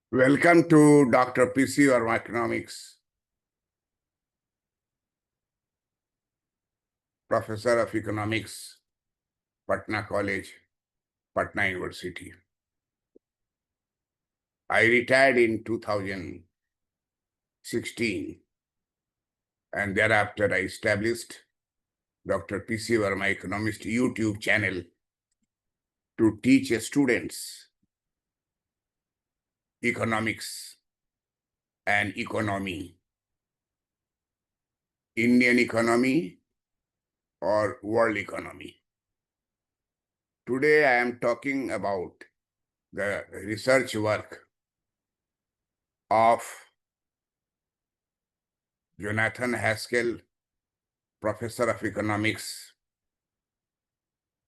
Welcome to Dr. P.C. Verma Economics, Professor of Economics, Patna College, Patna University. I retired in 2016 and thereafter I established Dr. P.C. Verma Economist YouTube channel to teach students economics and economy, Indian economy or world economy. Today I am talking about the research work of Jonathan Haskell, Professor of Economics,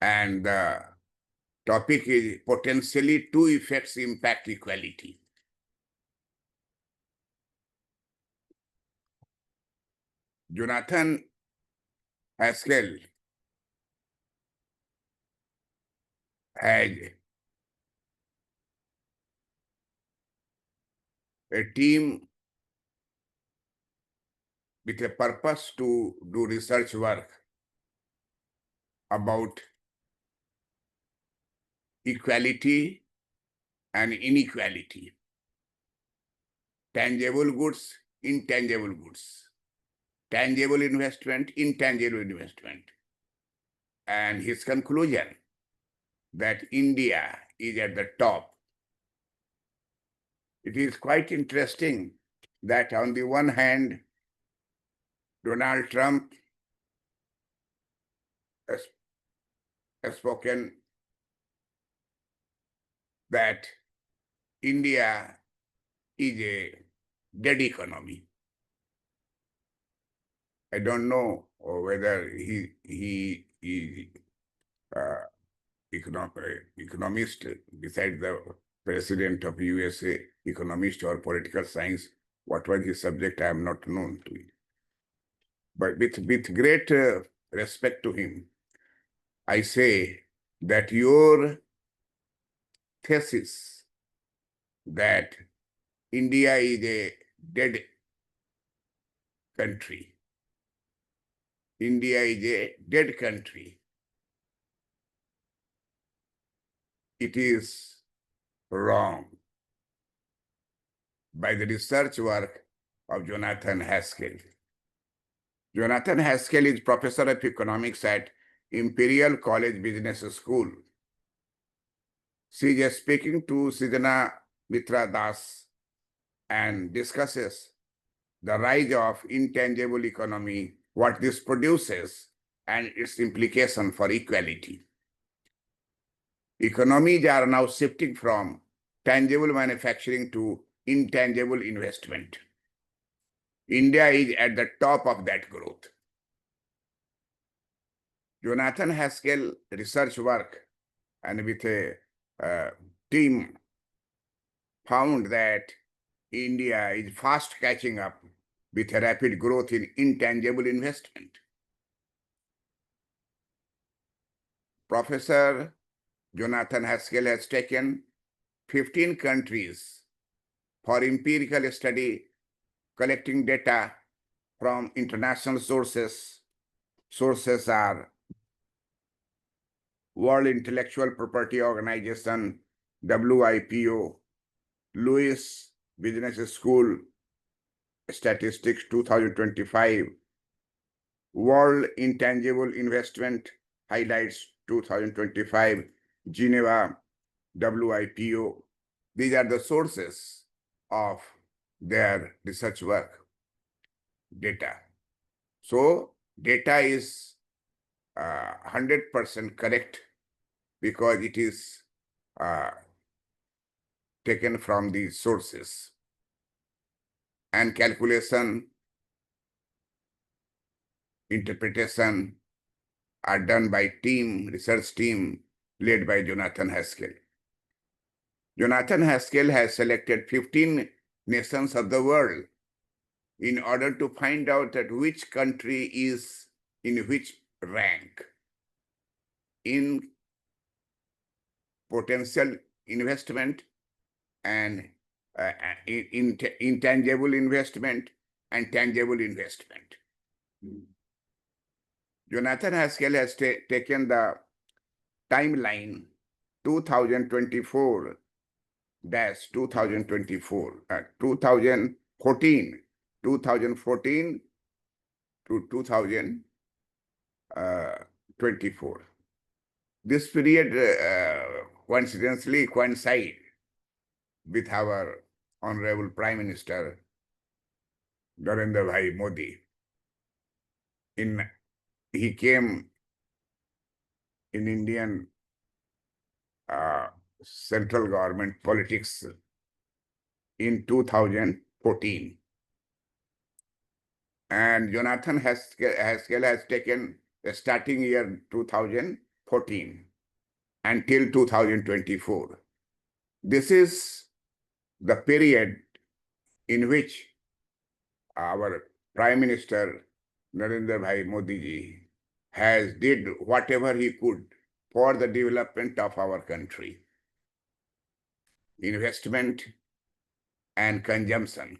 and the topic is potentially two effects impact equality. Jonathan Haskell had a team with a purpose to do research work about equality and inequality, tangible goods, intangible goods, tangible investment, intangible investment. And his conclusion that India is at the top. It is quite interesting that on the one hand, Donald Trump has spoken that India is a dead economy. I don't know whether he is economist besides the president of USA, economist or political science. What was his subject? I am not known to it. But with great respect to him, I say that your thesis that India is a dead country, India is a dead country, it is wrong by the research work of Jonathan Haskell. Jonathan Haskell is professor of economics at Imperial College Business School. She is speaking to Sijana Mitra Das and discusses the rise of intangible economy, what this produces, and its implication for equality. Economies are now shifting from tangible manufacturing to intangible investment. India is at the top of that growth. Jonathan Haskell research work and with a team found that India is fast catching up with a rapid growth in intangible investment. Professor Jonathan Haskell has taken 15 countries for empirical study, collecting data from international sources. Sources are World Intellectual Property Organization, WIPO, Lewis Business School Statistics 2025, World Intangible Investment Highlights 2025, Geneva, WIPO. These are the sources of their research work, data. So data is 100% correct because it is taken from these sources. And calculation, interpretation are done by research team led by Jonathan Haskell. Jonathan Haskell has selected 15 nations of the world in order to find out that which country is in which rank in potential investment and intangible investment and tangible investment. Jonathan Haskell has taken the timeline 2024 2024, 2014 to 2024. This period coincidentally coincide with our Honorable Prime Minister Narendra Bhai Modi. He came in Indian central government politics in 2014. And Jonathan Haskell has taken the starting year 2014 until 2024. This is the period in which our Prime Minister Narendra Bhai Modi ji has did whatever he could for the development of our country. Investment and consumption.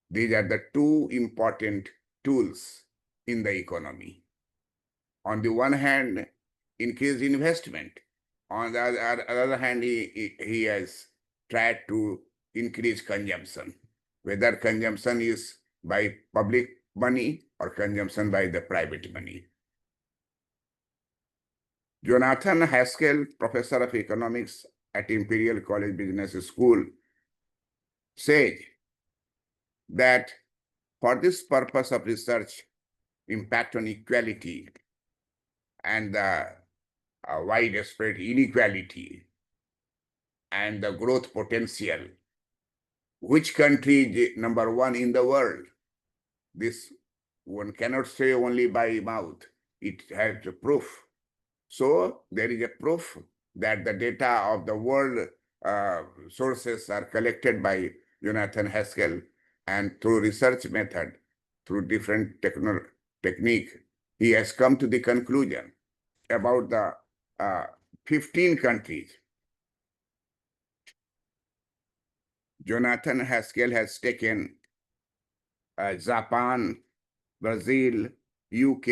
These are the two important tools in the economy. On the one hand, increase investment. On the other hand, he has tried to increase consumption, whether consumption is by public money or consumption by the private money. Jonathan Haskell, professor of economics at Imperial College Business School, says that for this purpose of research, impact on equality and the widespread inequality and the growth potential, which country is number one in the world? This one cannot say only by mouth. It has a proof. So there is a proof that the data of the world sources are collected by Jonathan Haskell, and through research method, through different technique, he has come to the conclusion about the 15 countries. Jonathan Haskell has taken Japan, Brazil, UK,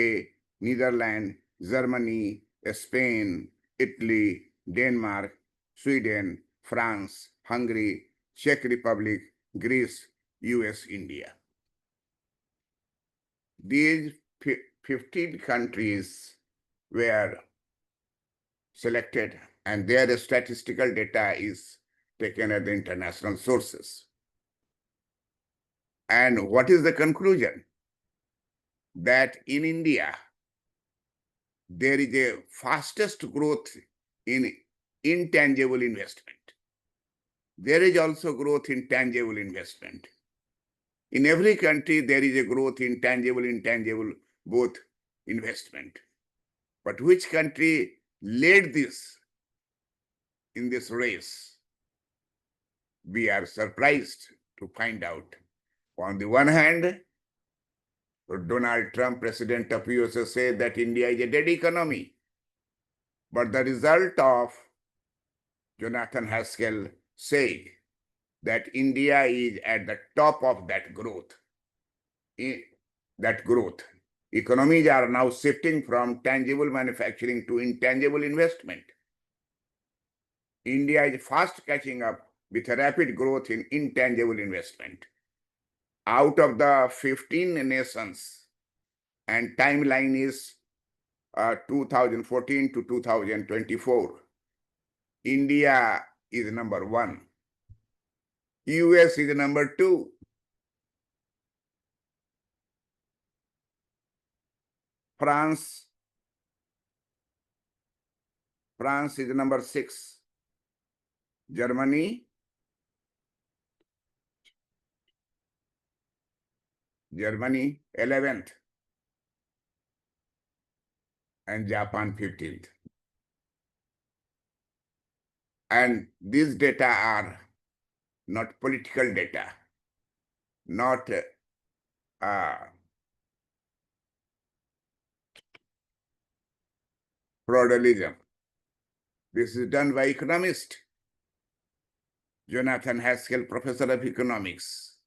Netherlands, Germany, Spain, Italy, Denmark, Sweden, France, Hungary, Czech Republic, Greece, US, India. These 15 countries were selected, and their statistical data is taken at the international sources. And what is the conclusion? That in India, there is a fastest growth in intangible investment. There is also growth in tangible investment. In every country, there is a growth in tangible, intangible, both investment. But which country led this in this race? We are surprised to find out. On the one hand, Donald Trump, president of USA, said that India is a dead economy. But the result of Jonathan Haskell saying that India is at the top of that growth. Economies are now shifting from tangible manufacturing to intangible investment. India is fast catching up with a rapid growth in intangible investment. Out of the 15 nations, and timeline is 2014 to 2024, India is number one. US is number two. France is number 6. Germany 11th, and Japan 15th. And these data are not political data, not fraudalism. This is done by economists. Jonathan Haskell, professor of economics,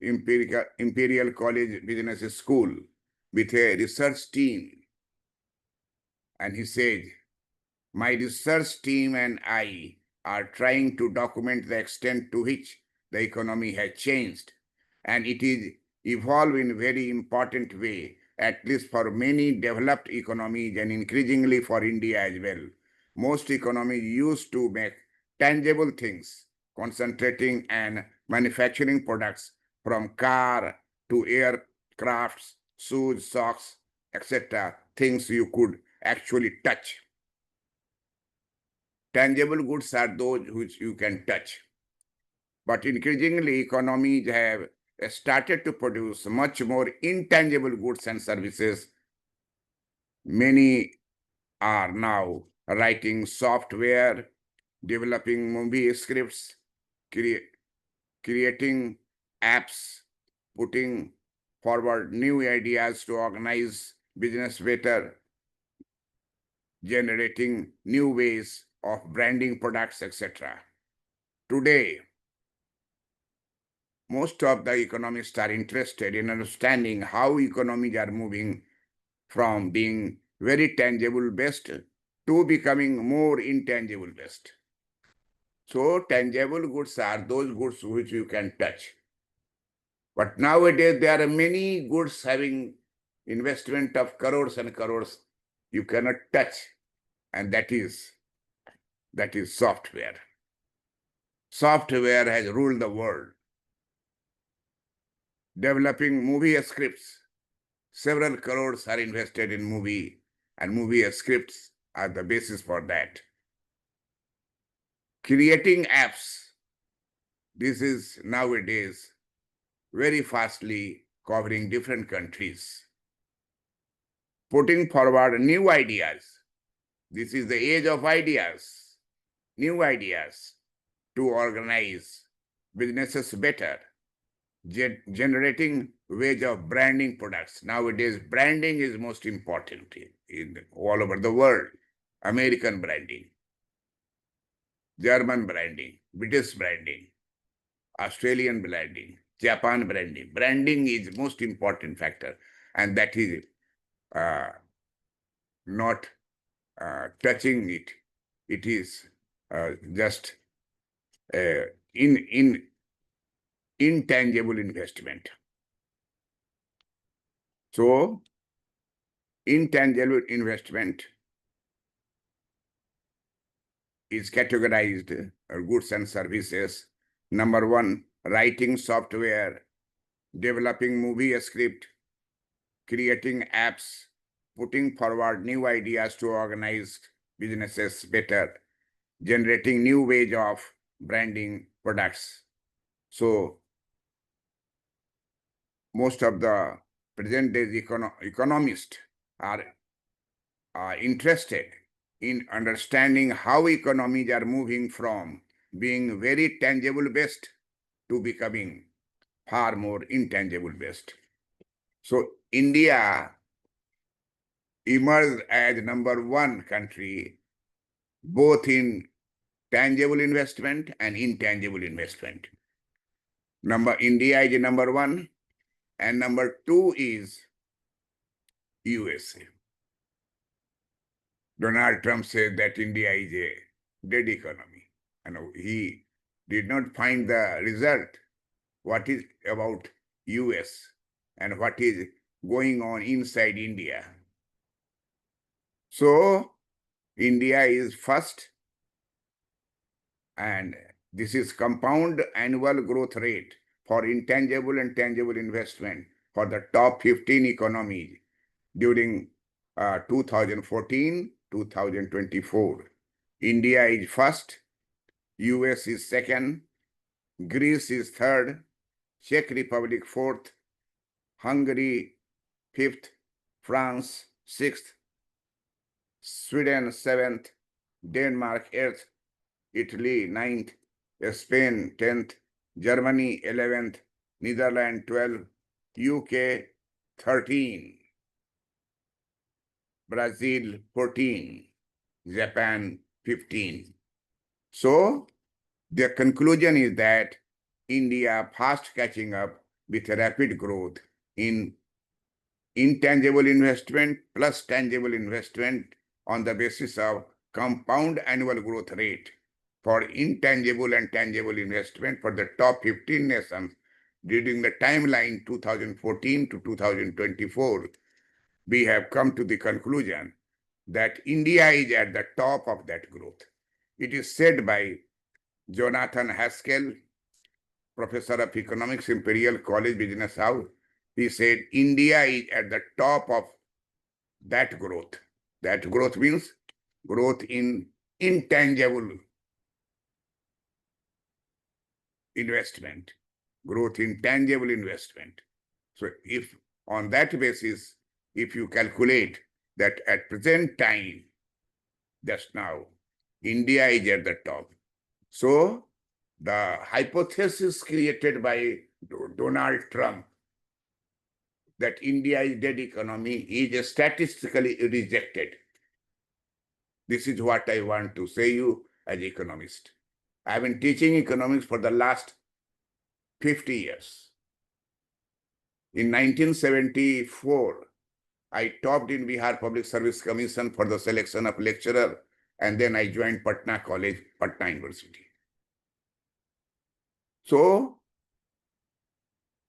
Imperial College Business School, with a research team. And he said, my research team and I are trying to document the extent to which the economy has changed, and it is evolved in a very important way, at least for many developed economies and increasingly for India as well. Most economies used to make tangible things, concentrating and manufacturing products from car to aircrafts, shoes, socks, etc., things you could actually touch. Tangible goods are those which you can touch. But increasingly, economies have started to produce much more intangible goods and services. Many are now writing software, developing movie scripts, creating apps, putting forward new ideas to organize business better, generating new ways of branding products, etc. Today, most of the economists are interested in understanding how economies are moving from being very tangible based to becoming more intangible based. So tangible goods are those goods which you can touch. But nowadays there are many goods having investment of crores and crores you cannot touch, and that is software. Software has ruled the world. Developing movie scripts. Several crores are invested in movie, and movie scripts are the basis for that. Creating apps. This is nowadays very fastly covering different countries. Putting forward new ideas. This is the age of ideas. New ideas to organize businesses better. Generating ways of branding products. Nowadays, branding is most important in all over the world. American branding, German branding, British branding, Australian branding, Japan branding. Branding is most important factor, and that is not touching it. It is just intangible investment. So, intangible investment is categorized goods and services. Number one, writing software, developing movie script, creating apps, putting forward new ideas to organize businesses better, generating new ways of branding products. So most of the present day economists are interested in understanding how economies are moving from being very tangible based to becoming far more intangible based. So India emerged as #1 country, both in tangible investment and intangible investment. India is #1, and #2 is USA. Donald Trump said that India is a dead economy. And he did not find the result, what is about US and what is going on inside India. So India is first, and this is compound annual growth rate for intangible and tangible investment for the top 15 economies during 2014-2024. India is first, US is second, Greece is third, Czech Republic fourth, Hungary fifth, France sixth, Sweden seventh, Denmark eighth, Italy ninth, Spain 10th, Germany 11th, Netherlands 12th, UK 13, Brazil 14, Japan 15. So Their conclusion is that India fast catching up with rapid growth in intangible investment plus tangible investment on the basis of compound annual growth rate for intangible and tangible investment for the top 15 nations during the timeline 2014 to 2024. We have come to the conclusion that India is at the top of that growth. It is said by Jonathan Haskell, professor of economics, Imperial College Business House. He said India is at the top of that growth. That growth means growth in intangible investment, growth in tangible investment. So if on that basis, if you calculate that at present time, just now, India is at the top. So the hypothesis created by Donald Trump that India is dead economy is statistically rejected. This is what I want to say you as economist. I have been teaching economics for the last 50 years. In 1974, I topped in Bihar Public Service Commission for the selection of lecturer, and then I joined Patna College, Patna University. So,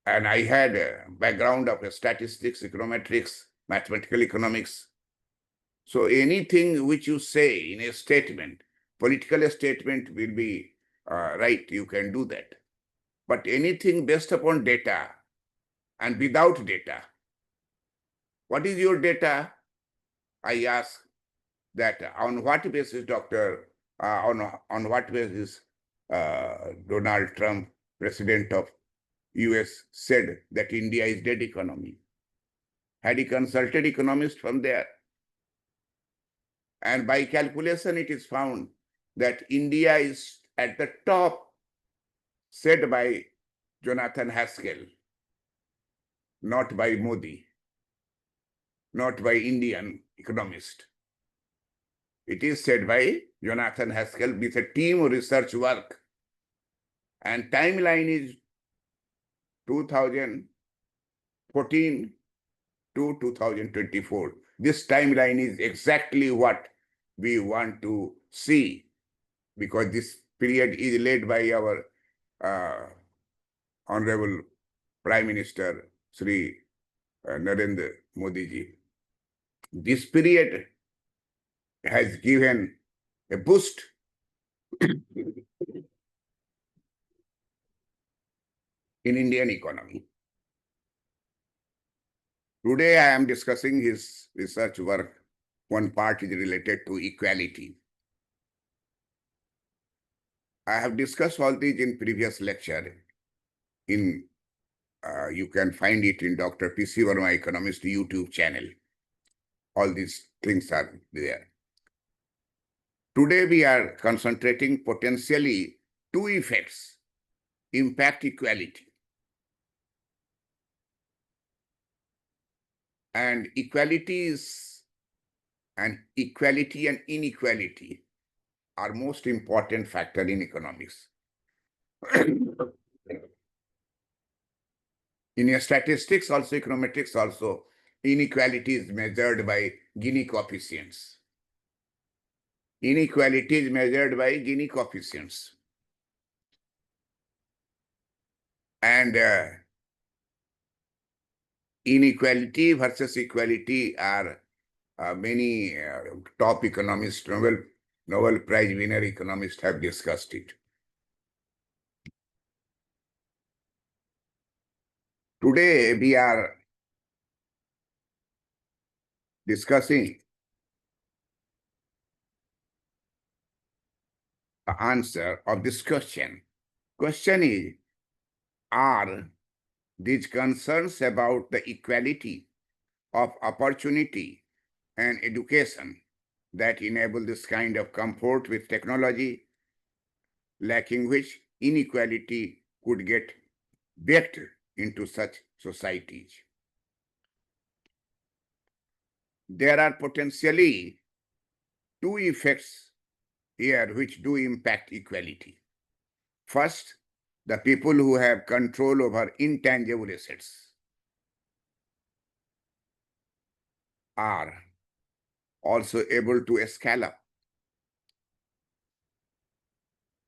and I had a background of statistics, econometrics, mathematical economics. So anything which you say in a statement, political statement will be right, you can do that. But anything based upon data and without data, what is your data? I ask that on what basis, doctor, on what basis Donald Trump, president of US, said that India is dead economy? Had he consulted economists from there? And by calculation, it is found that India is at the top, said by Jonathan Haskell, not by Modi, not by Indian economist. It is said by Jonathan Haskell with a team research work. And timeline is 2014 to 2024. This timeline is exactly what we want to see, because this period is led by our Honorable Prime Minister, Sri Narendra Modi ji. This period has given a boost in Indian economy. Today I am discussing his research work. One part is related to equality. I have discussed all these in previous lecture. You can find it in Dr. P.C. Verma Economist YouTube channel. All these things are there. Today we are concentrating potentially two effects impact equality. And equality and inequality are most important factor in economics. In statistics also, econometrics also, inequality is measured by Gini coefficients. Inequality is measured by Gini coefficients. And inequality versus equality are many top economists, Nobel Prize winner economists have discussed it. Today we are discussing the answer of this question. Question is, are these concerns about the equality of opportunity and education that enable this kind of comfort with technology, lacking which inequality could get baked into such societies? There are potentially two effects here which do impact equality. First, the people who have control over intangible assets are also able to scale up.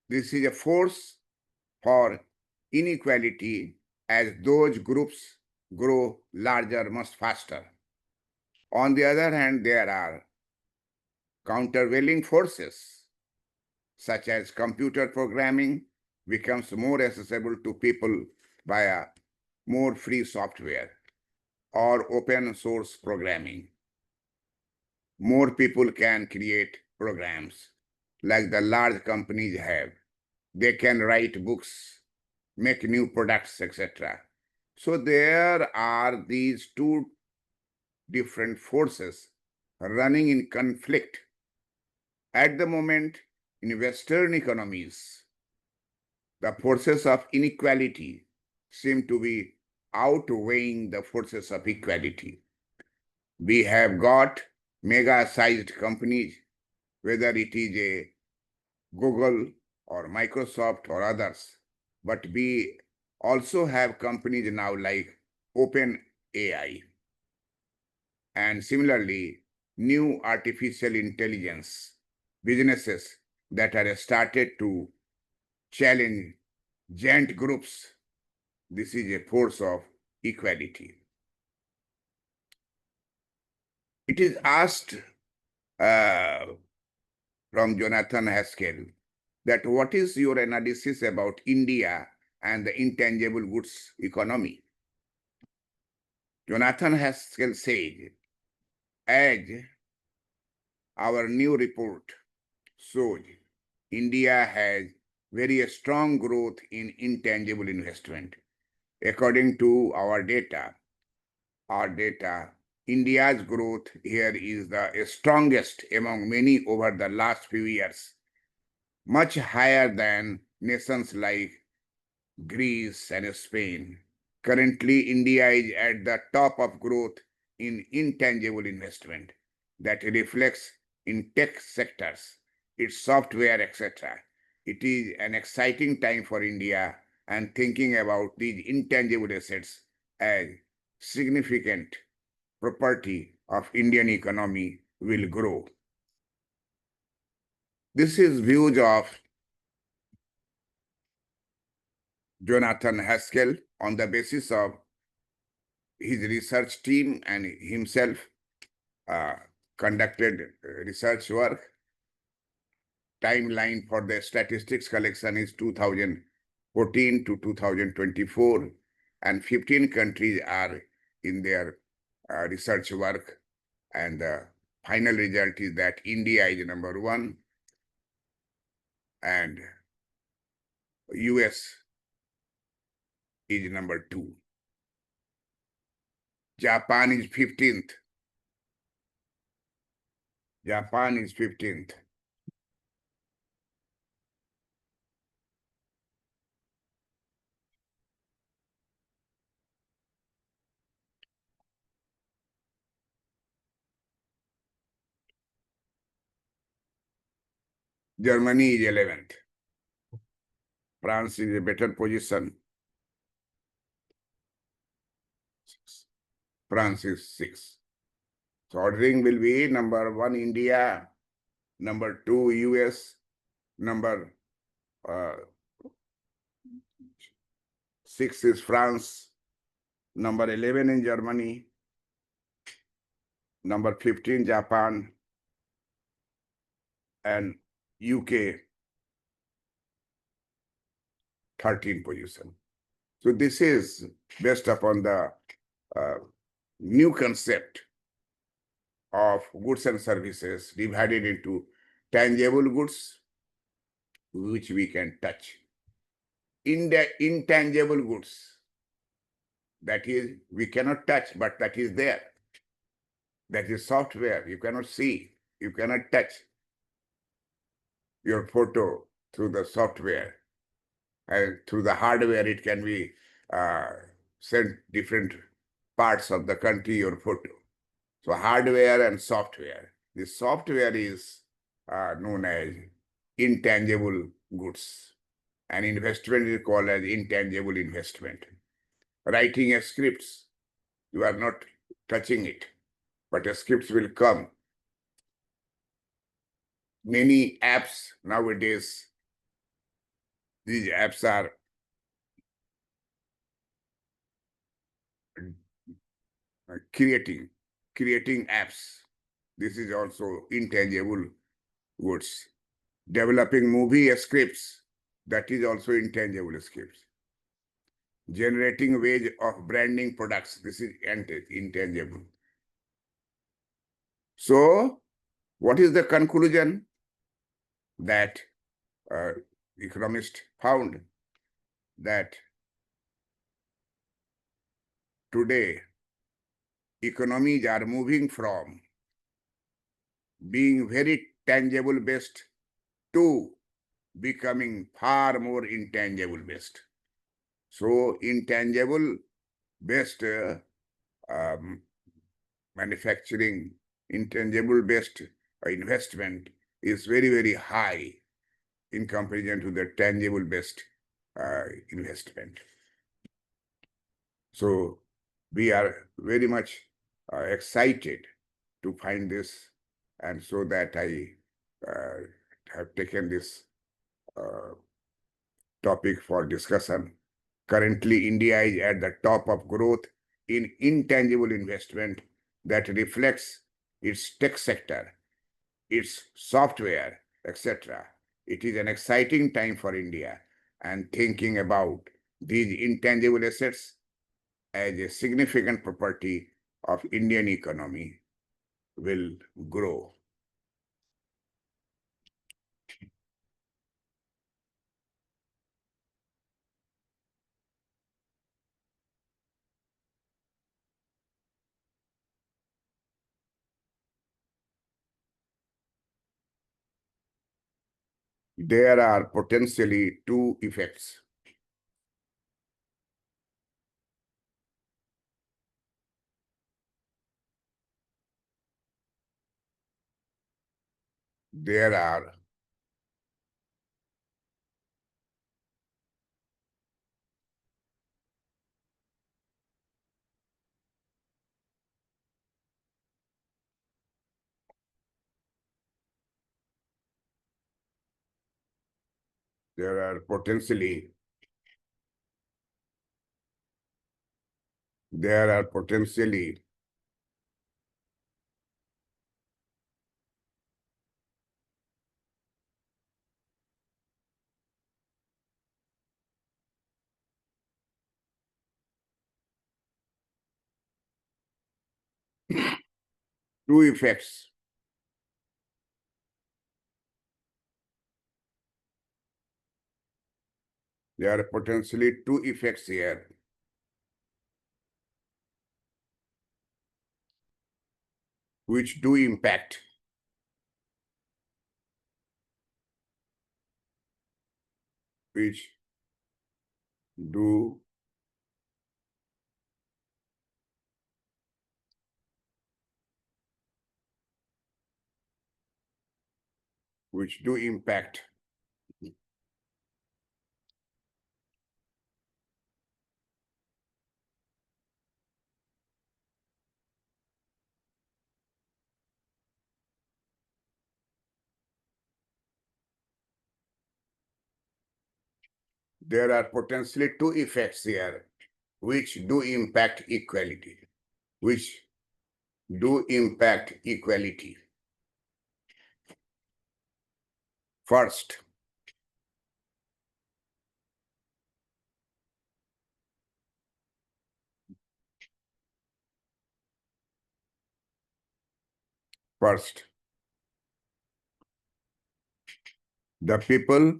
This is a force for inequality as those groups grow larger much faster. On the other hand, there are countervailing forces, such as computer programming becomes more accessible to people via more free software or open source programming. More people can create programs like the large companies have. They can write books, make new products, etc. So there are these two different forces running in conflict. At the moment, in Western economies, the forces of inequality seem to be outweighing the forces of equality. We have got mega-sized companies, whether it is a Google or Microsoft or others, but we also have companies now like OpenAI. And similarly, new artificial intelligence businesses that are started to challenge giant groups. This is a force of equality. It is asked from Jonathan Haskell that what is your analysis about India and the intangible goods economy? Jonathan Haskell said, as our new report shows, India has very strong growth in intangible investment. According to our data, India's growth here is the strongest among many over the last few years, much higher than nations like Greece and Spain. Currently, India is at the top of growth in intangible investment that reflects in tech sectors, its software, etc. It is an exciting time for India, and thinking about these intangible assets as significant property of Indian economy will grow. This is views of Jonathan Haskell on the basis of his research team and himself conducted research work. Timeline for the statistics collection is 2014 to 2024, and 15 countries are in their research work, and the final result is that India is number 1 and US is number 2. Japan is 15th. Japan is 15th. Germany is 11th. France is a better position. France is 6th. So ordering will be number 1 India, number 2 US, number 6 is France, number 11 in Germany, number 15 Japan, and UK 13 position. So this is based upon the new concept of goods and services divided into tangible goods, which we can touch, in the intangible goods, that is, we cannot touch, but that is there. That is software. You cannot see, you cannot touch your photo through the software. And through the hardware, it can be sent different parts of the country, your photo. So hardware and software. The software is known as intangible goods. An investment is called as intangible investment. Writing a scripts, you are not touching it, but a scripts will come. Many apps nowadays, these apps are creating apps. This is also intangible goods. Developing movie scripts, that is also intangible scripts. Generating wage of branding products, this is intangible. So, what is the conclusion? That economists found that today economies are moving from being very tangible based to becoming far more intangible based. So intangible based manufacturing, intangible based investment is very, very high in comparison to the tangible based investment. So we are very much excited to find this, and so that I have taken this topic for discussion. Currently, India is at the top of growth in intangible investment that reflects its tech sector, its software, etc. It is an exciting time for India, and thinking about these intangible assets as a significant property of Indian economy will grow. There are potentially two effects. There are there are potentially two effects. There are potentially two effects here, which do impact which do impact there are potentially two effects here which do impact equality, which do impact equality. First, the people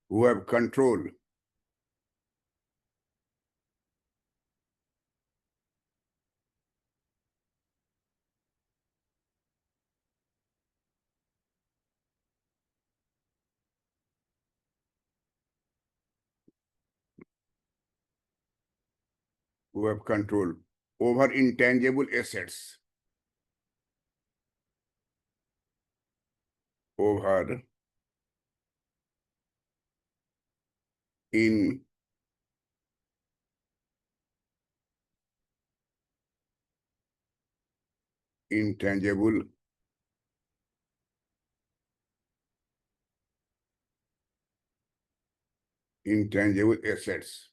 who have control who have control over intangible assets, over in intangible assets.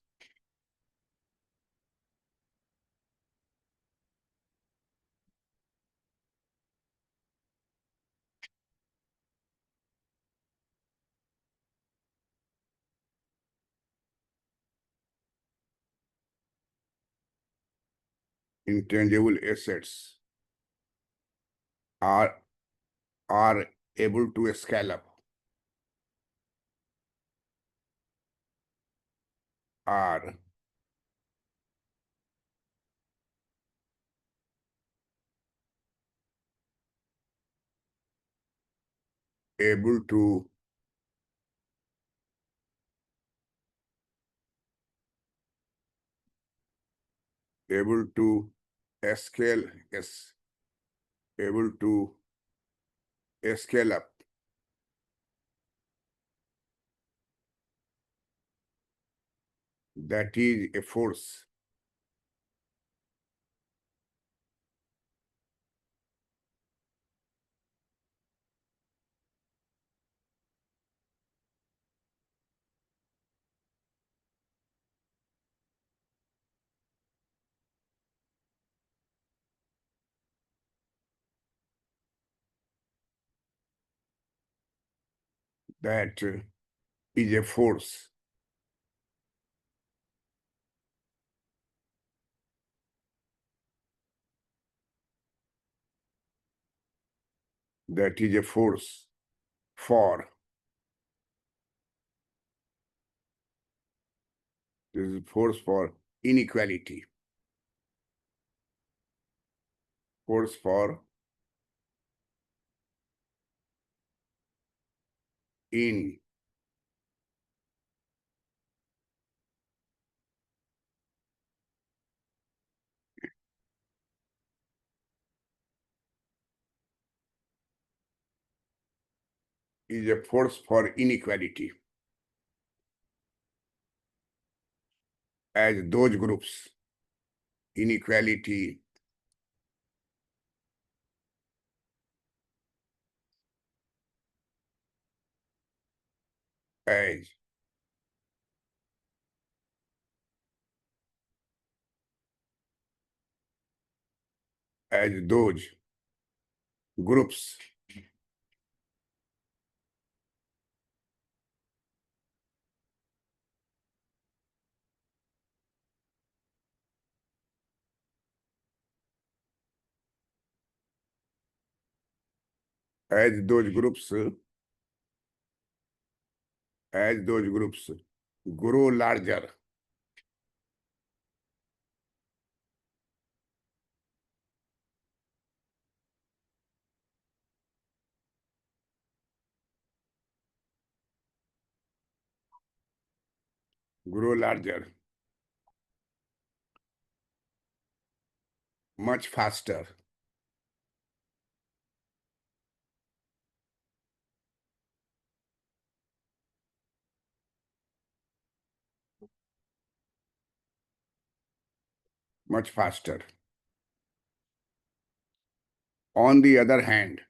Intangible assets are able to scale up, are able to scale is able to scale up. That is a force. That is a force. That is a force for. This is force for inequality. Force for in is a force for inequality. As those groups, inequality as those groups as those groups grow larger, grow larger, much faster, much faster. On the other hand,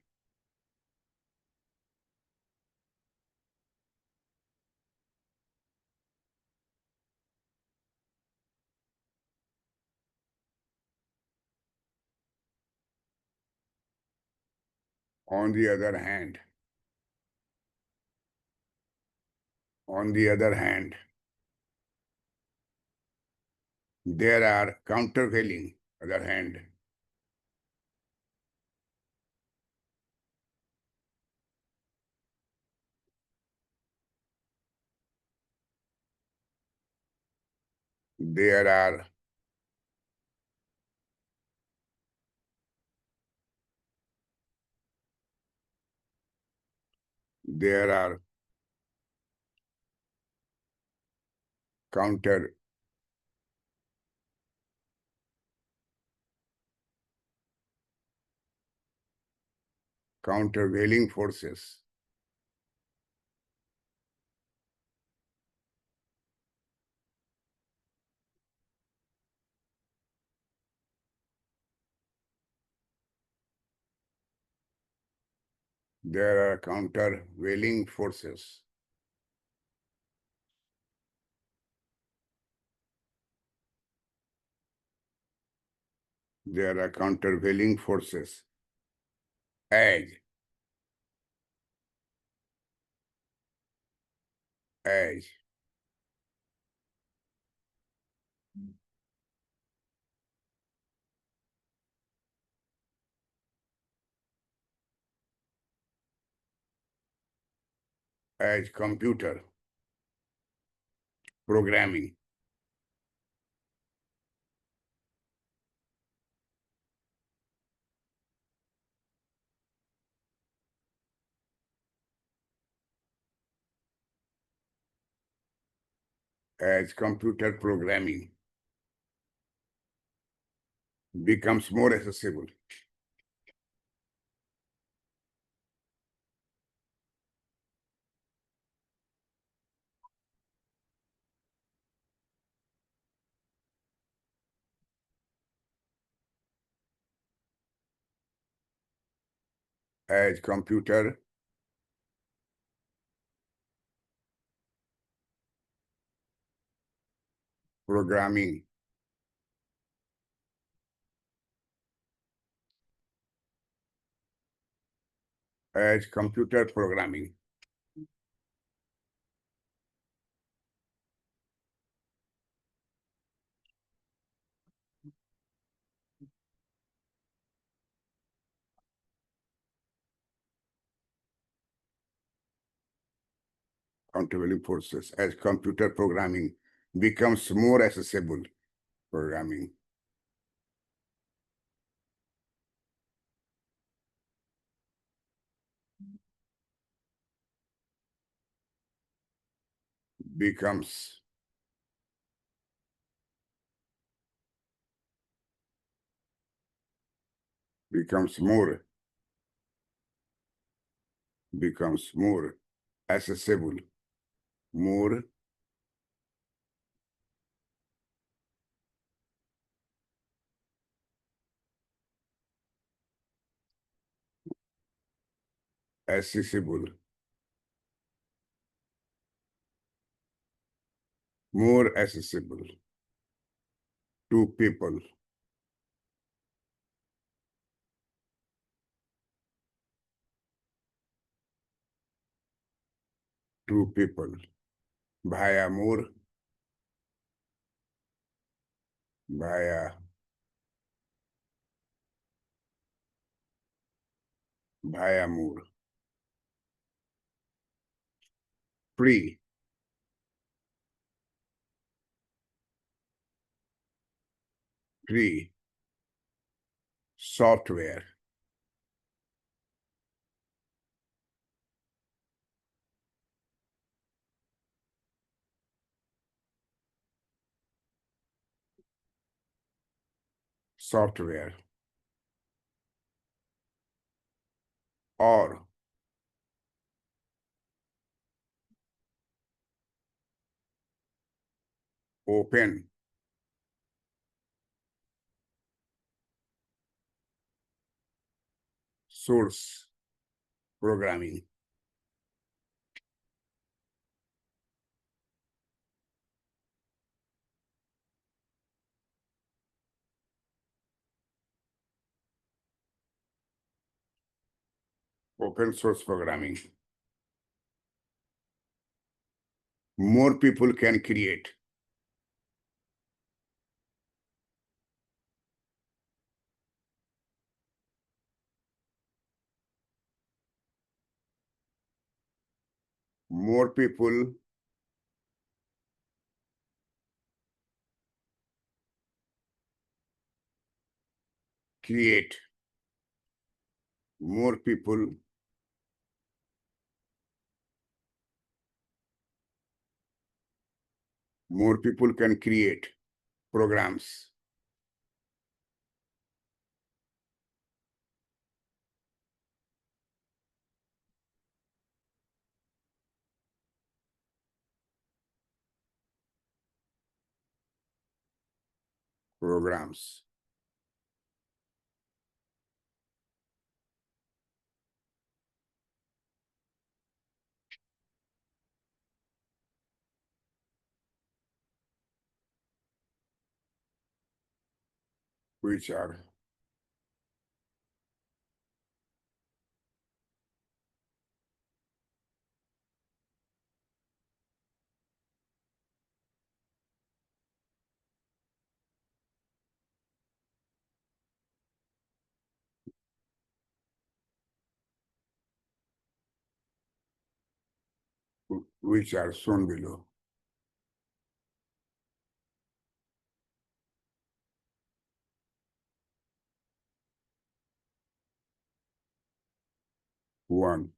on the other hand, on the other hand, there are countervailing other hand. There are there are counter countervailing forces. There are countervailing forces. There are countervailing forces. As computer programming. As computer programming becomes more accessible. As computer programming as computer programming countervailing forces. As computer programming becomes more accessible. Programming becomes more accessible. More accessible. More accessible to people. To people via more via more free software or open source programming. Open source programming. More people can create. More people create. More people can create programs. programs. Which are shown below. One,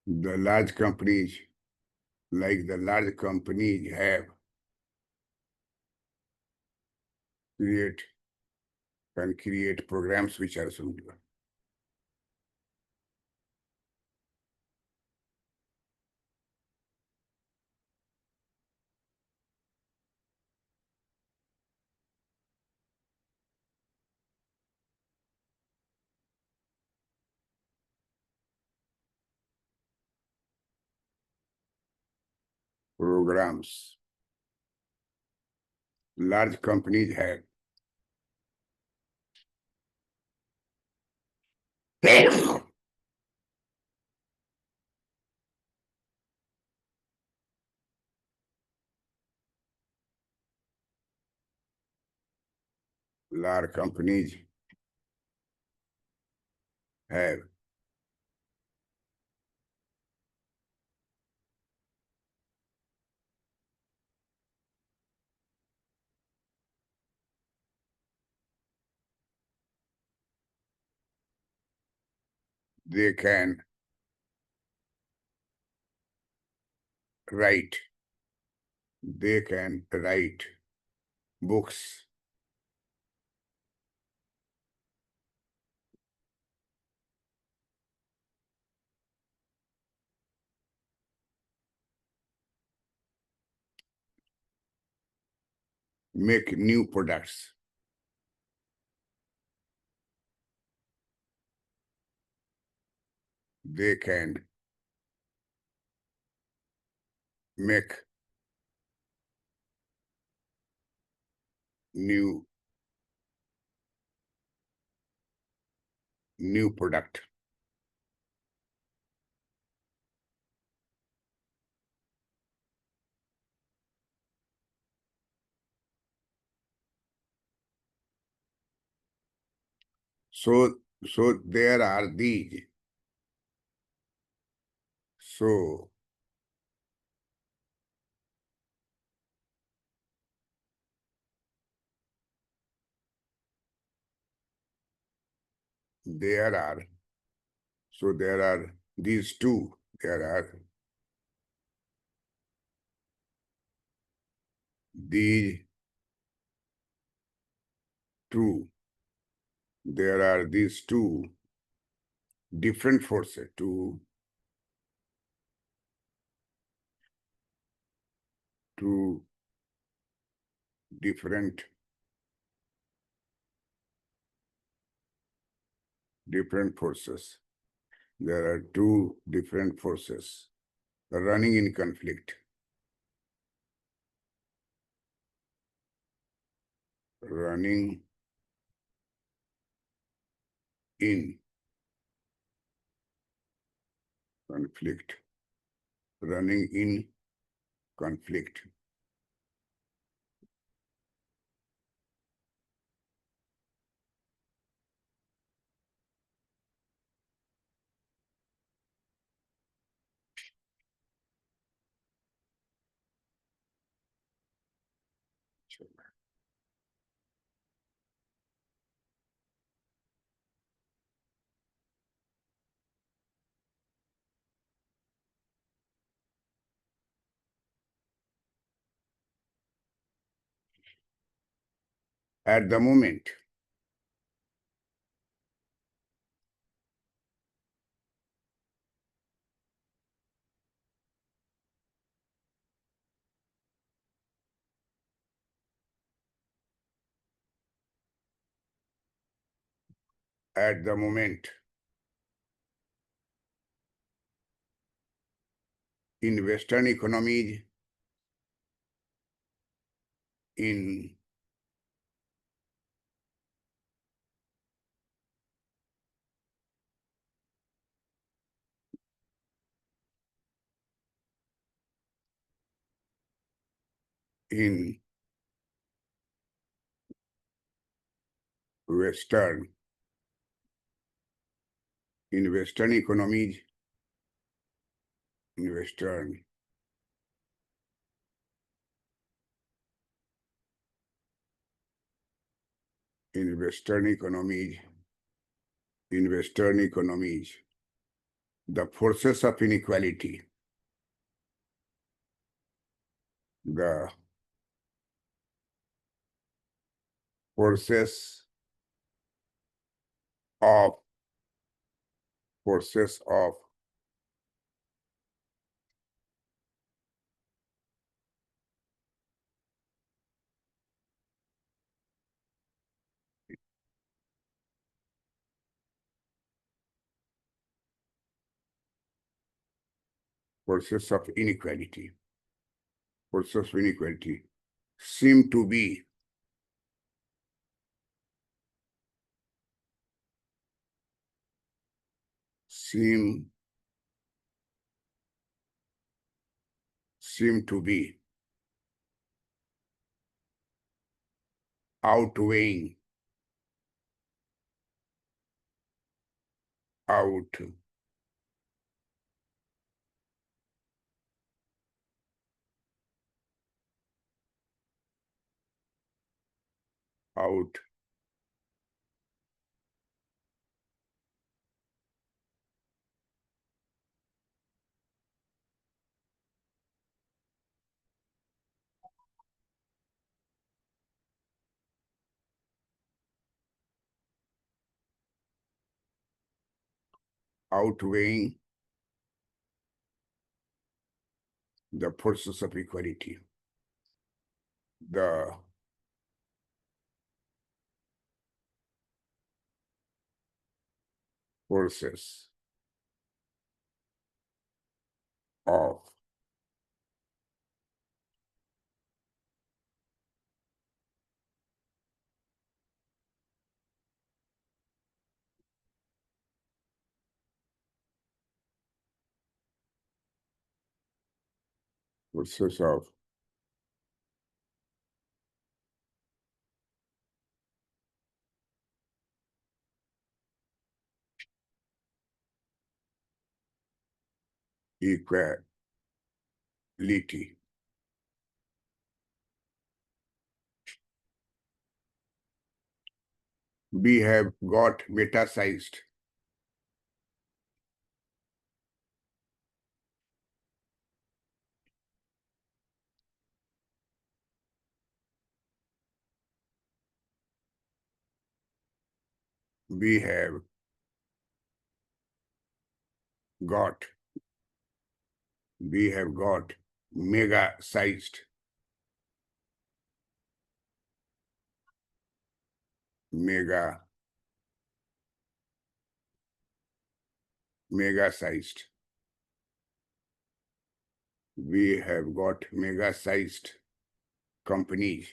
the large companies, like the large companies have can create programs which are shown below. Programs. Large companies have. Large companies have they can write. They can write books. Make new products. They can make new product. So there are these. So there are these two. There are these two. There are these two different forces, two different forces. There are two different forces running in conflict. Running in conflict. Running in conflict. At the moment, at the moment in Western economies, in in Western economies, in Western economies, the forces of inequality, the forces of forces of forces of inequality, seem to be seem to be outweighing out out outweighing the forces of equality, the forces of forces of equality. We have got meta-sized. We have got mega-sized, mega-sized. We have got mega-sized companies.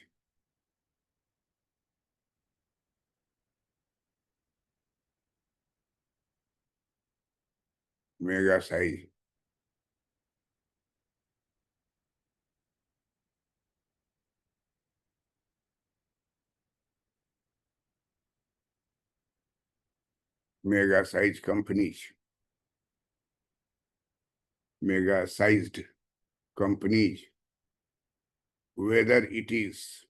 Mega-sized companies, mega-sized companies, whether it is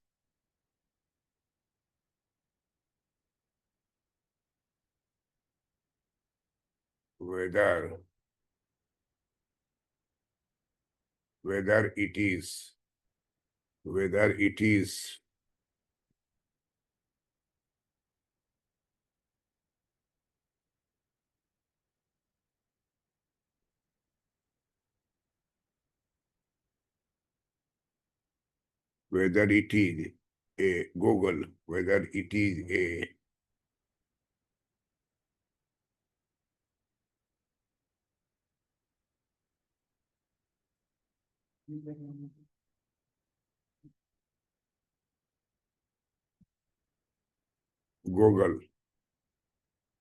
whether it is a Google, whether it is a Google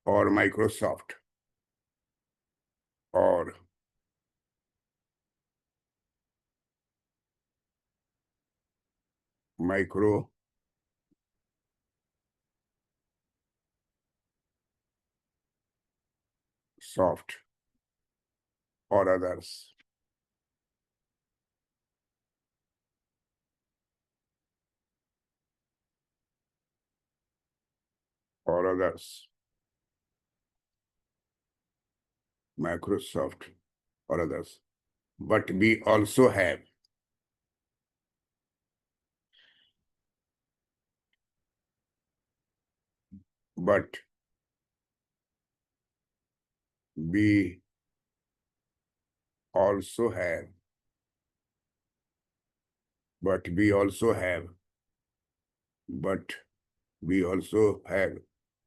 or Microsoft or Microsoft or others. Or others. Microsoft or others. But we also have but we also have but we also have but we also have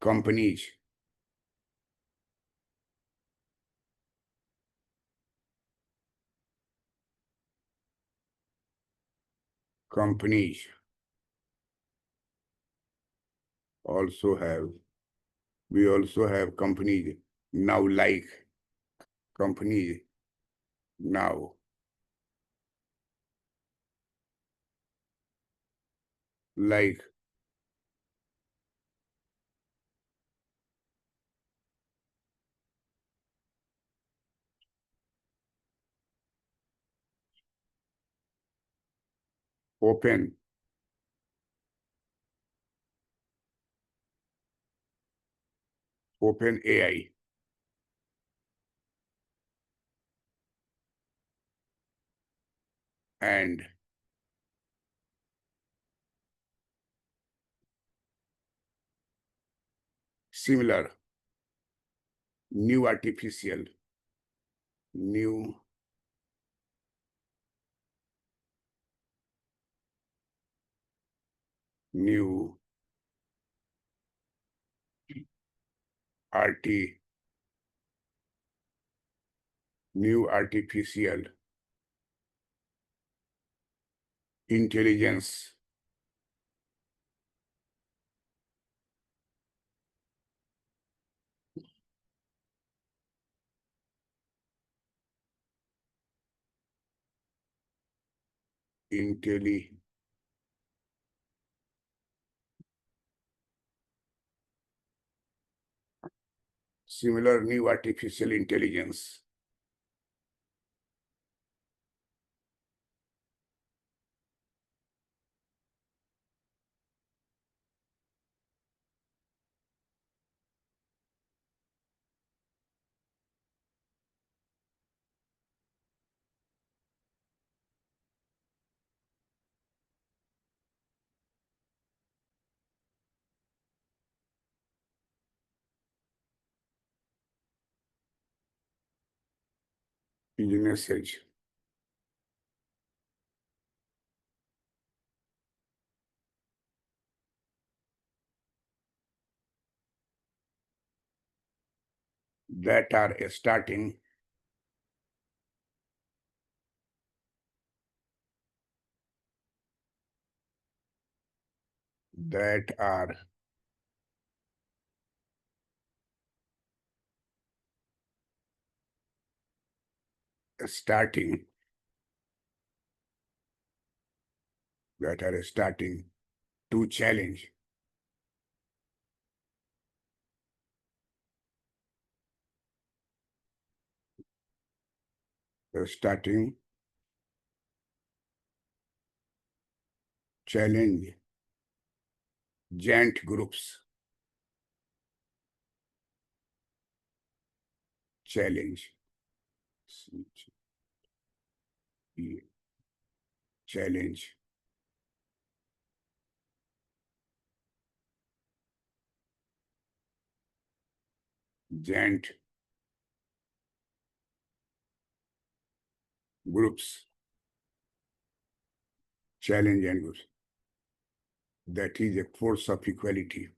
companies companies also have we also have companies now companies now like open AI and similar new artificial new new RT new artificial intelligence intelli similar new artificial intelligence businesses that are starting that are starting to challenge starting challenge giant groups challenge challenge giant groups challenge and groups that is a force of equality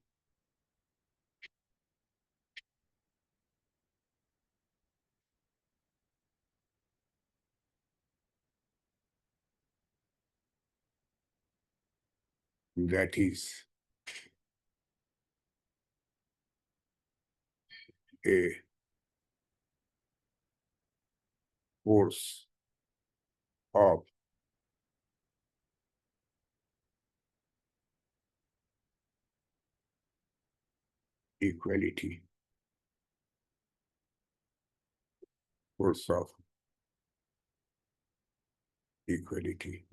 that is a force of equality, force of equality.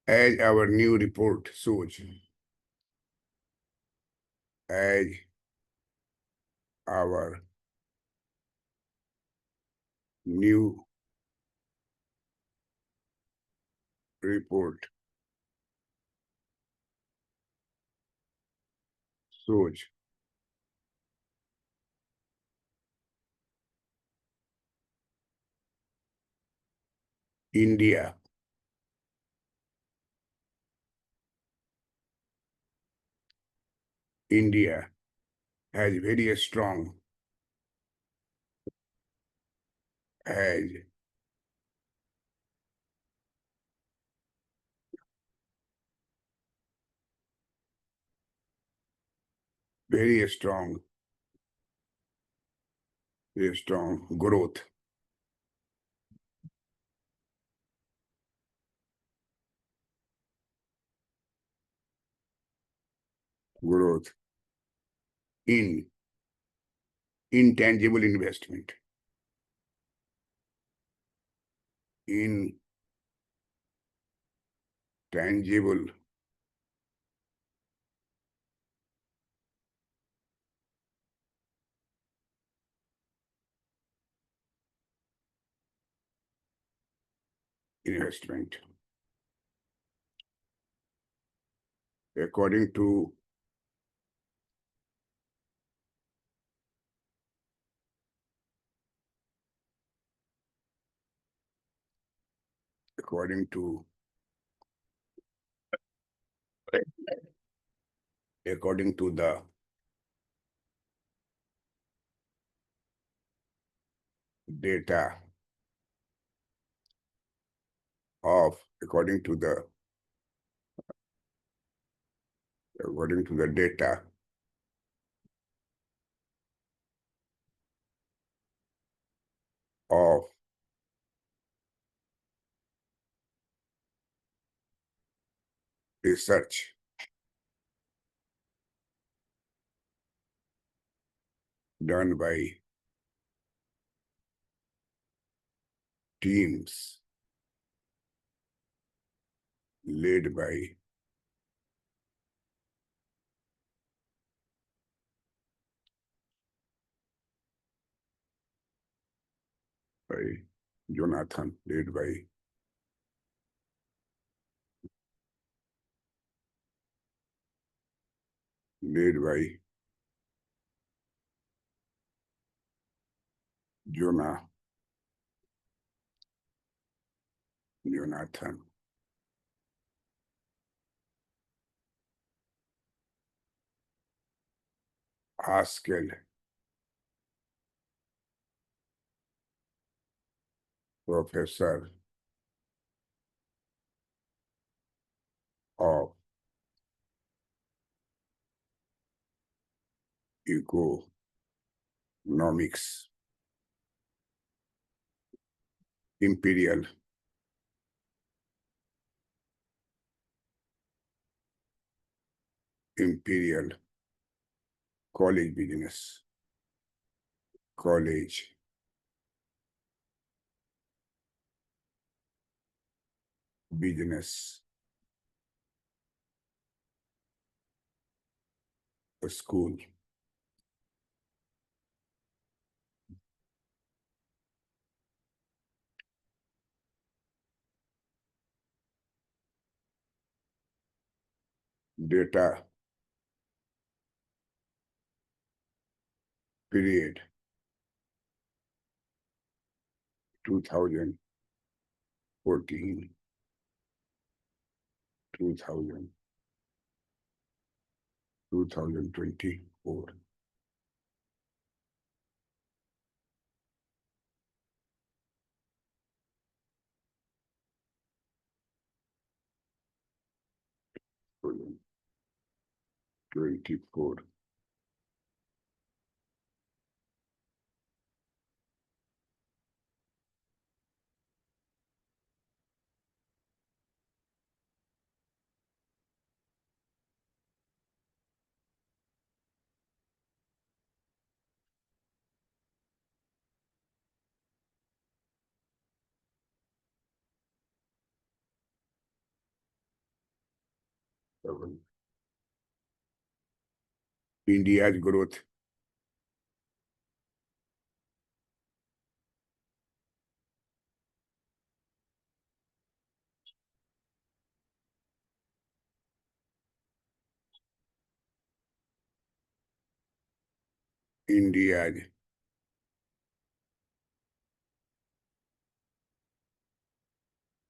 As our new report shows, as our new report shows, India has very strong, has very strong growth in intangible investment, in tangible investment. According to according to according to the data of according to the data of research done by teams led by Jonathan, led by Jonathan. Haskell, professor of economics, Imperial College Business school. Data period 2014, 2000, 2024. Twenty 24. India's growth. India's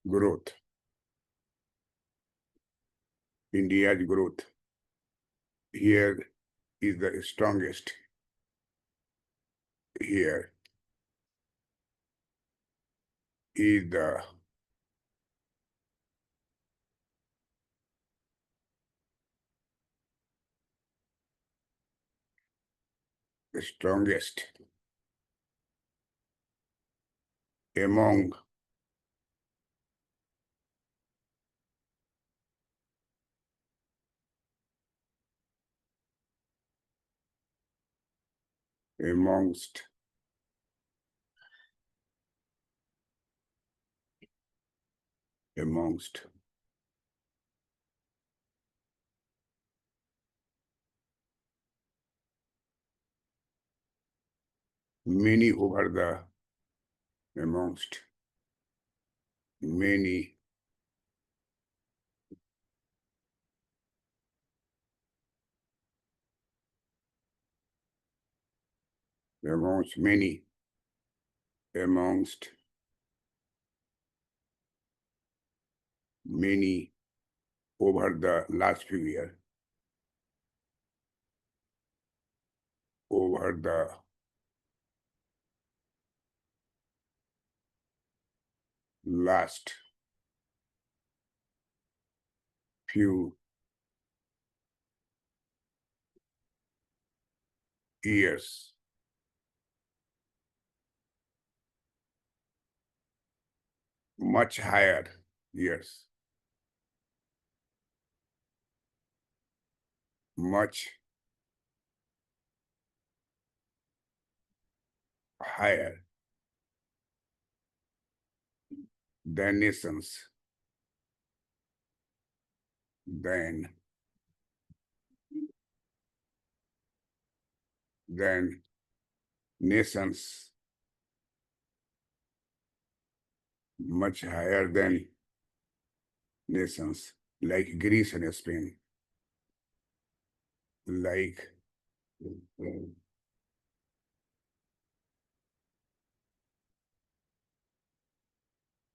growth. India's growth. Here is the strongest. Here is the strongest among amongst amongst many over the amongst many amongst many amongst many over the last few years, over the last few years. Much higher years. Much higher than nations, than nations, much higher than nations like Greece and Spain, like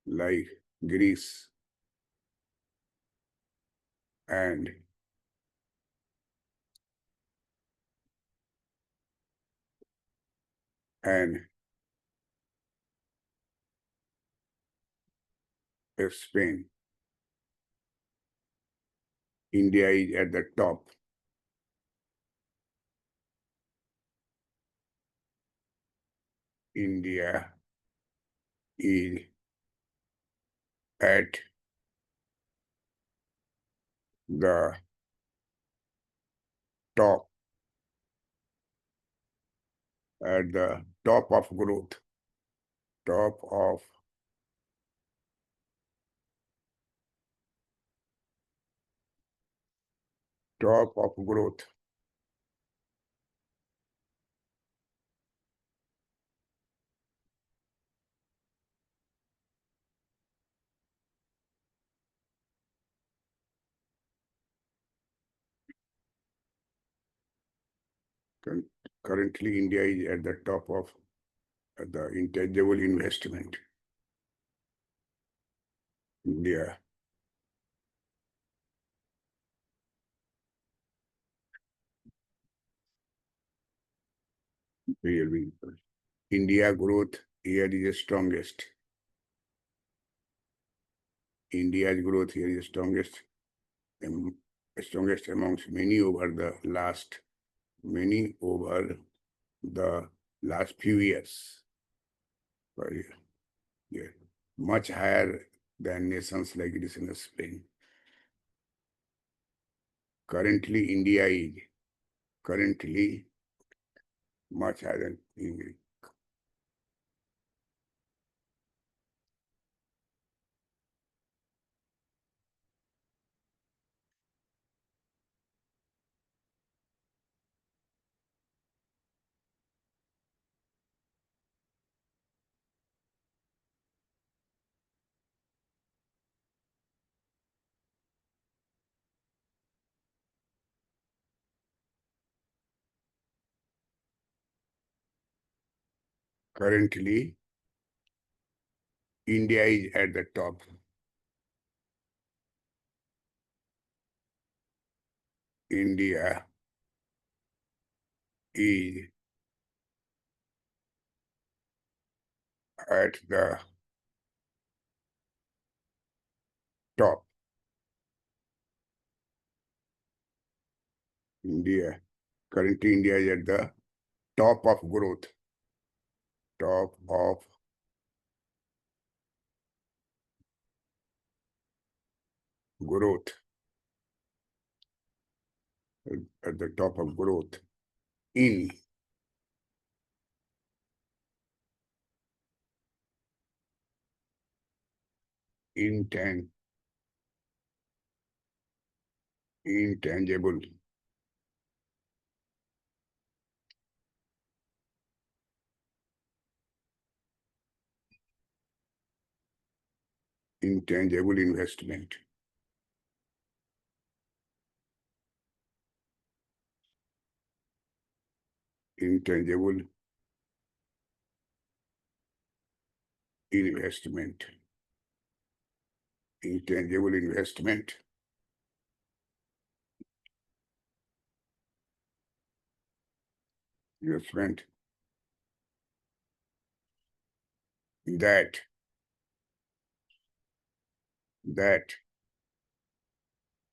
like Greece and Spain. India is at the top. India is at the top, at the top of growth, top of growth. Currently, India is at the top of the intangible investment. India really, India growth here is the strongest. India's growth here is strongest amongst many over the last few years. Sorry, yeah, much higher than nations like this in Spain. Currently, India is currently much higher than India. Currently, India is at the top. India is at the top. India, currently India is at the top of growth. Top of growth. At the top of growth. In intan intangible intangible investment. Intangible investment. Intangible investment. Investment that that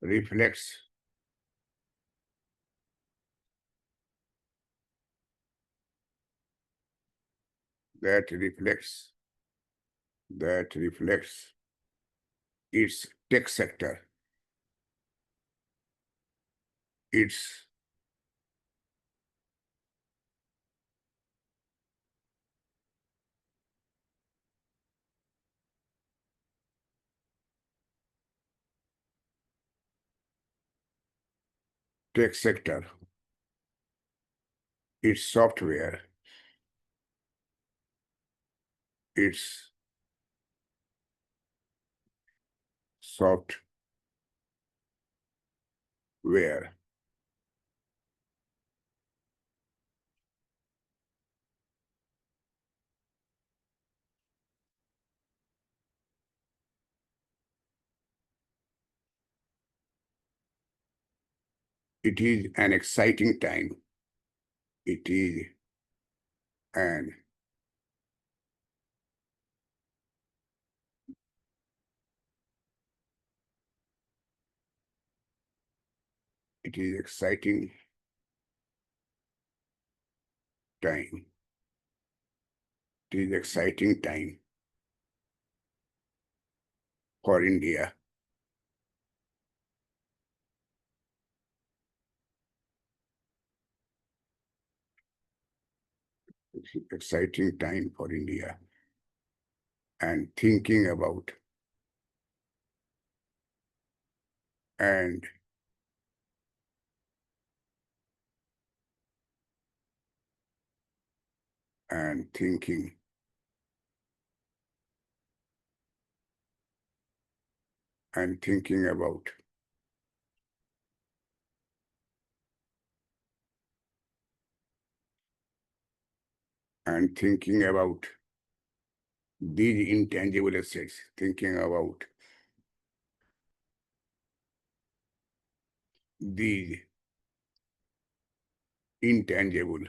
reflects that reflects that reflects its tech sector, its tech sector, its software, its software. It is an exciting time. It is an it is exciting time. It is exciting time for India. It's an exciting time for India. And thinking about and and thinking and thinking about and thinking about these intangible assets, thinking about these intangible,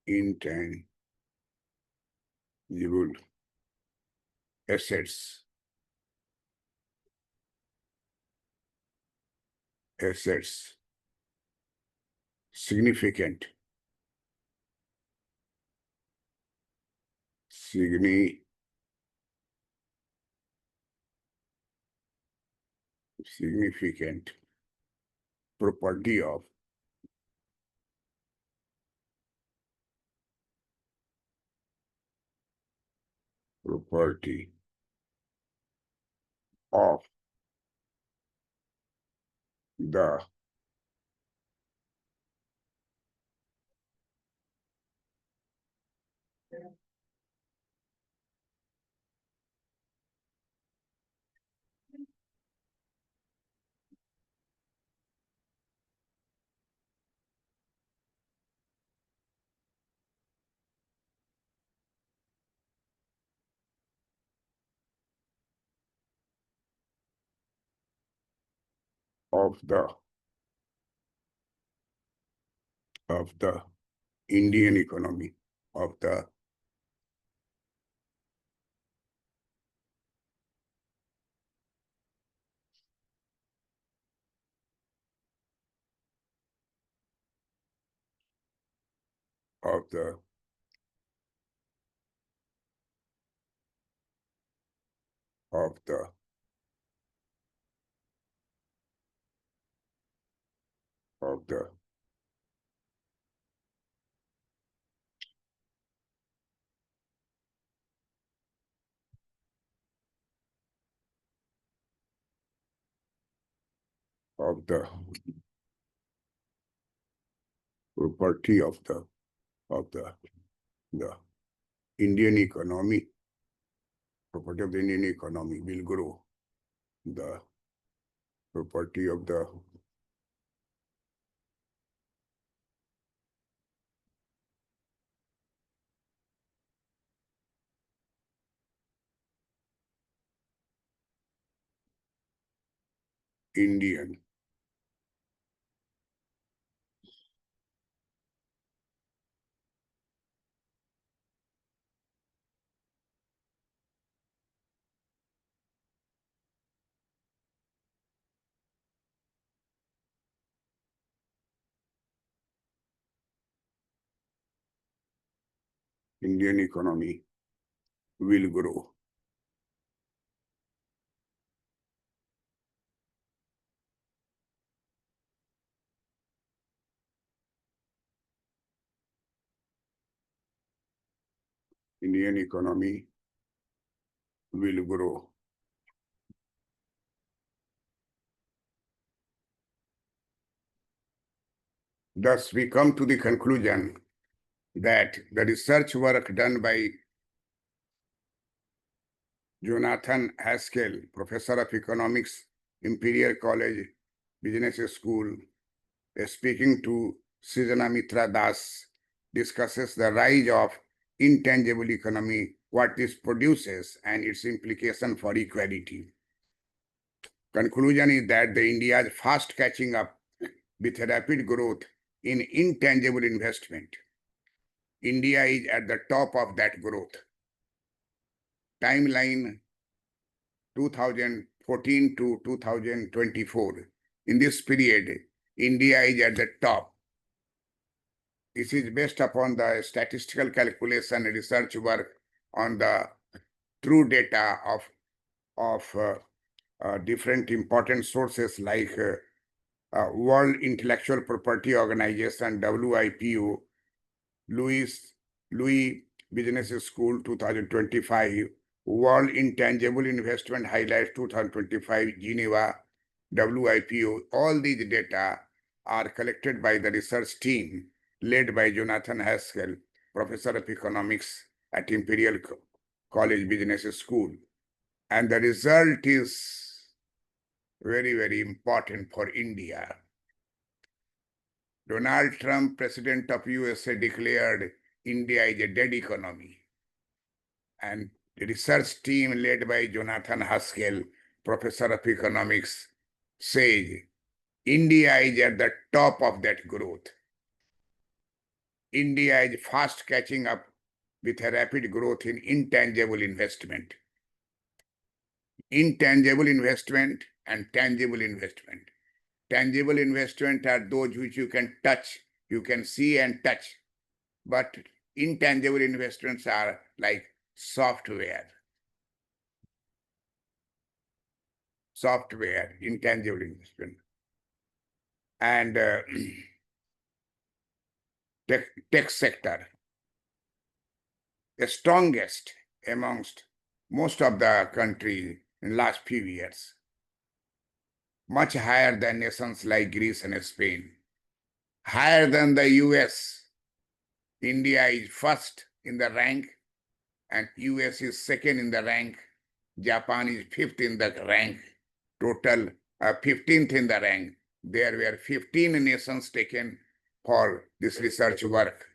intangible assets, significant, significant property of the of the of the Indian economy, of the of the of the of the of the property of the Indian economy, property of the Indian economy will grow. The property of the Indian economy will grow. Indian economy will grow. Thus, we come to the conclusion that the research work done by Jonathan Haskell, Professor of Economics, Imperial College Business School, speaking to Srijana Mitra Das, discusses the rise of intangible economy, what this produces, and its implication for equality. Conclusion is that the India is fast catching up with rapid growth in intangible investment. India is at the top of that growth. Timeline 2014 to 2024. In this period, India is at the top. This is based upon the statistical calculation and research work on the true data of different important sources like World Intellectual Property Organization, WIPO, Louis Business School 2025, World Intangible Investment Highlights 2025, Geneva, WIPO. All these data are collected by the research team led by Jonathan Haskell, Professor of Economics at Imperial College Business School. And the result is very, very important for India. Donald Trump, President of USA, declared India is a dead economy. And the research team led by Jonathan Haskell, professor of economics, says India is at the top of that growth. India is fast catching up with a rapid growth in intangible investment. Intangible investment and tangible investment. Tangible investment are those which you can touch, you can see and touch. But intangible investments are like software, intangible investment. And tech sector, the strongest amongst most of the countries in the last few years, much higher than nations like Greece and Spain, higher than the US. India is first in the rank, and US is second in the rank. Japan is fifth in the rank, total 15th in the rank. There were 15 nations taken for this research work.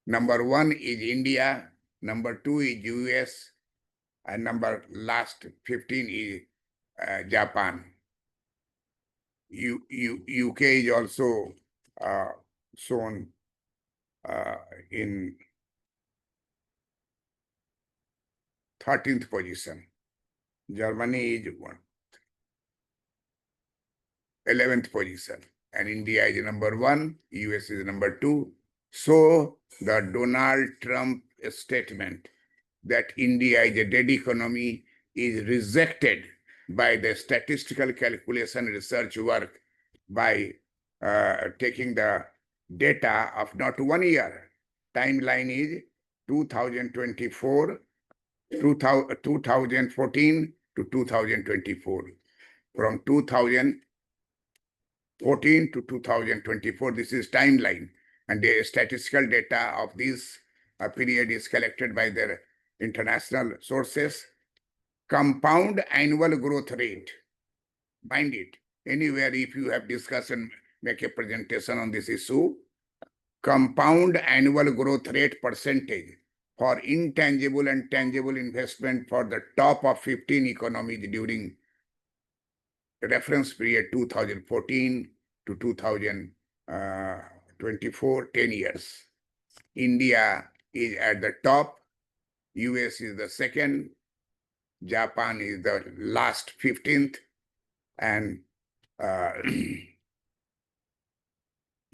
Number 1 is India, number 2 is US, and last 15 is Japan. UK is also shown in 13th position. Germany is 11th position, and India is number 1, US is number 2. So the Donald Trump statement that India is a dead economy is rejected by the statistical calculation research work by taking the data of not 1 year. Timeline is 2024, 2014 to 2024. From 2014 to 2024, this is timeline. And the statistical data of this period is collected by their international sources. Compound annual growth rate. Mind it. Anywhere if you have discussed and make a presentation on this issue, compound annual growth rate percentage for intangible and tangible investment for the top of 15 economies during the reference period 2014 to 2024, 10 years. India is at the top, US is the second, Japan is the last 15th, and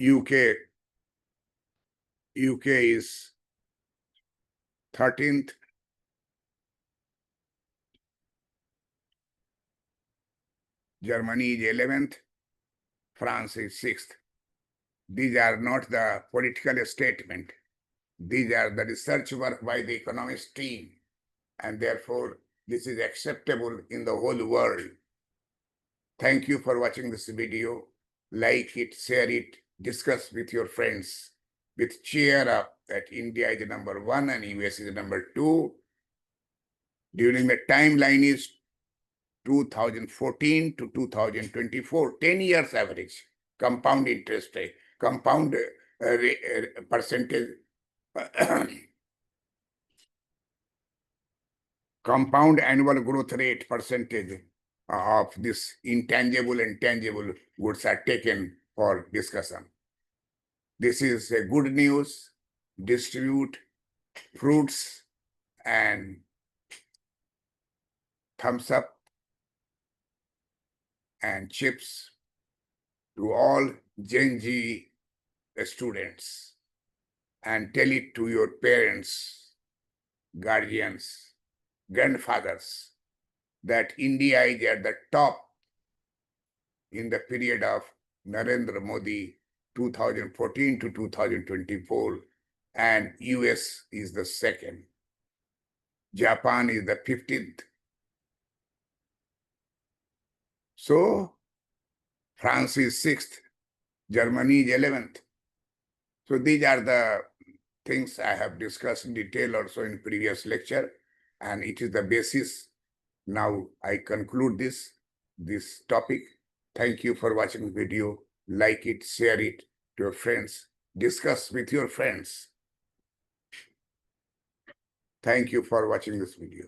UK is 13th, Germany is 11th, France is 6th. These are not the political statement. These are the research work by the economist team, and therefore this is acceptable in the whole world. Thank you for watching this video. Like it, share it, discuss with your friends, with cheer up that India is number 1 and US is number 2. During the timeline is 2014 to 2024, 10 years average, compound interest rate, compound percentage, compound annual growth rate percentage of this intangible and tangible goods are taken for discussion. This is a good news. Distribute fruits and thumbs up and chips to all Gen Z students, and tell it to your parents, guardians, grandfathers, that India is at the top in the period of Narendra Modi 2014 to 2024, and US is the second. Japan is the 15th. So France is 6th, Germany is 11th. So these are the things I have discussed in detail also in previous lecture, and it is the basis. Now I conclude this. this topic. Thank you for watching the video. Like it, share it to your friends, discuss with your friends. Thank you for watching this video.